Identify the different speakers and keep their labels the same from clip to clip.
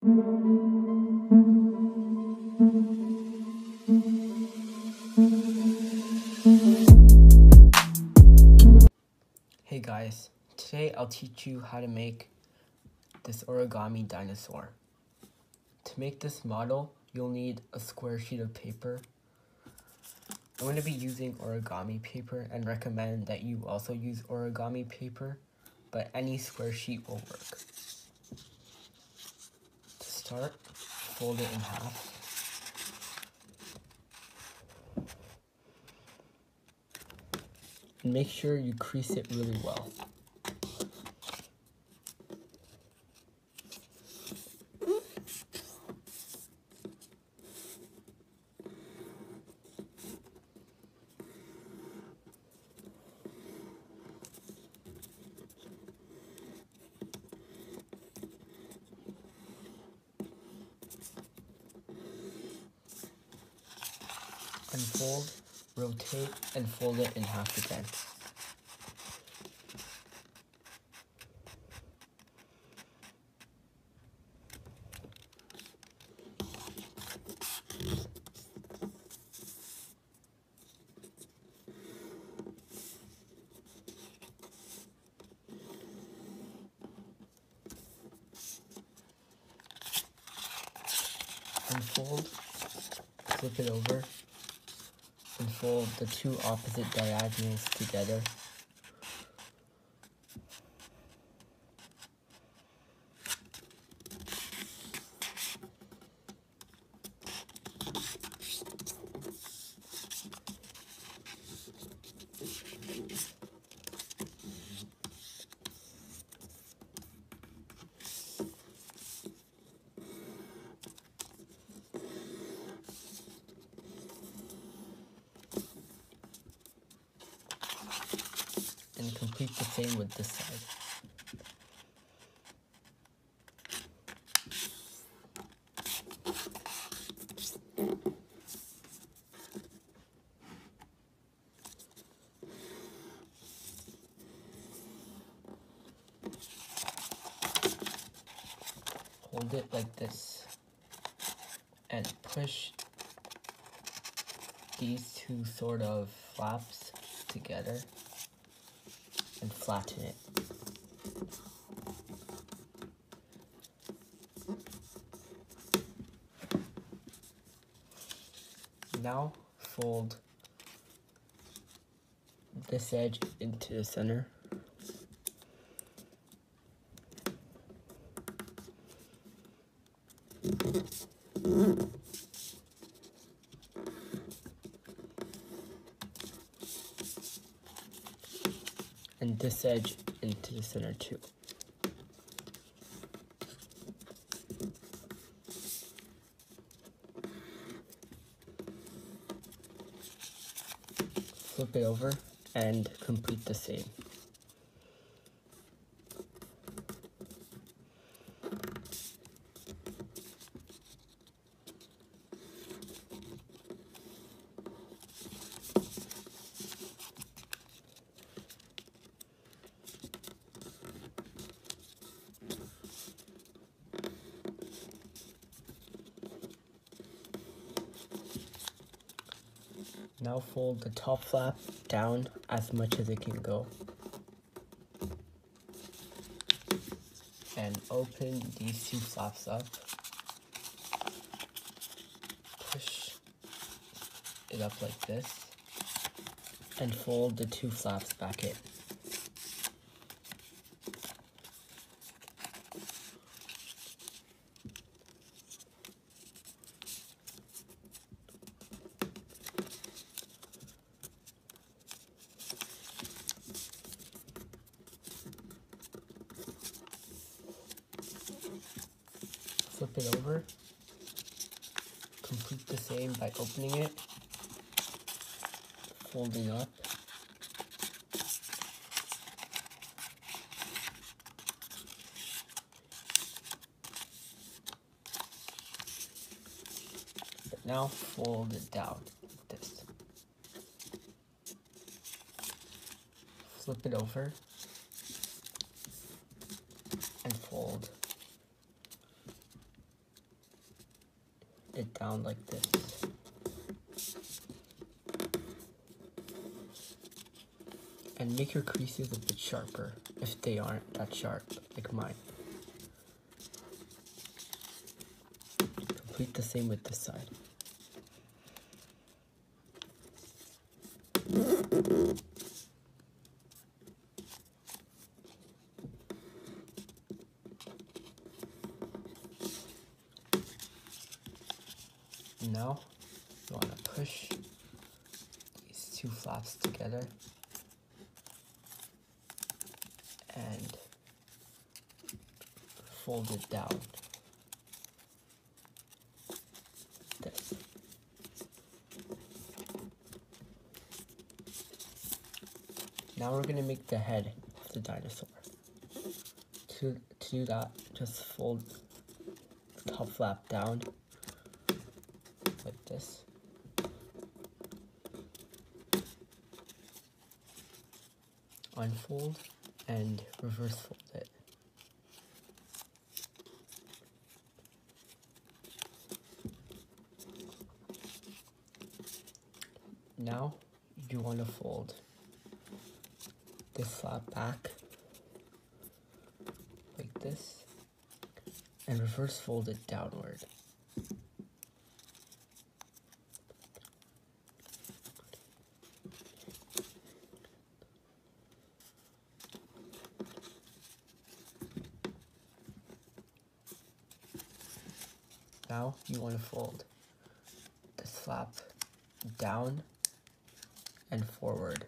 Speaker 1: Hey guys, today I'll teach you how to make this origami dinosaur. To make this model, you'll need a square sheet of paper. I'm going to be using origami paper and recommend that you also use origami paper, but any square sheet will work. To start, fold it in half. And make sure you crease it really well. Unfold, rotate, and fold it in half again. Unfold, flip it over, and fold the two opposite diagonals together. And complete the same with this side. Hold it like this and push these two sort of flaps together and flatten it. Now fold this edge into the center. And this edge into the center too. Flip it over and complete the same. Now fold the top flap down as much as it can go. And open these two flaps up. Push it up like this. And fold the two flaps back in. Flip it over, complete the same by opening it, folding up, but now fold it down like this. Flip it over and fold. it down like this. And make your creases a bit sharper if they aren't that sharp, like mine. Complete the same with this side. Now, you want to push these two flaps together and fold it down. This. Now we're going to make the head of the dinosaur. To do that, just fold the top flap down like this. Unfold and reverse fold it. Now you want to fold this flap back like this and reverse fold it downward. Now you want to fold this flap down and forward.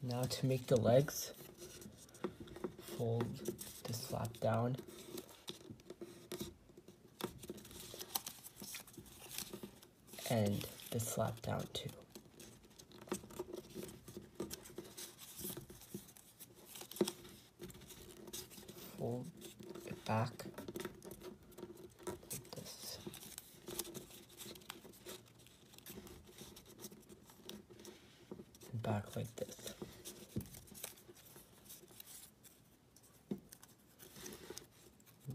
Speaker 1: Now to make the legs, fold this flap down and this flap down too. Fold it back like this. And back like this.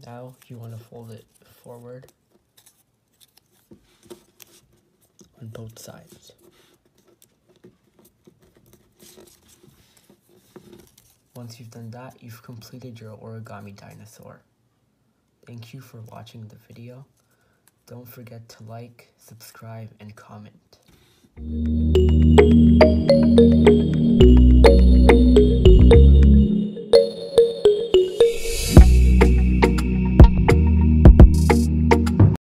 Speaker 1: Now you want to fold it forward on both sides. Once you've done that, you've completed your origami dinosaur. Thank you for watching the video. Don't forget to like, subscribe, and comment.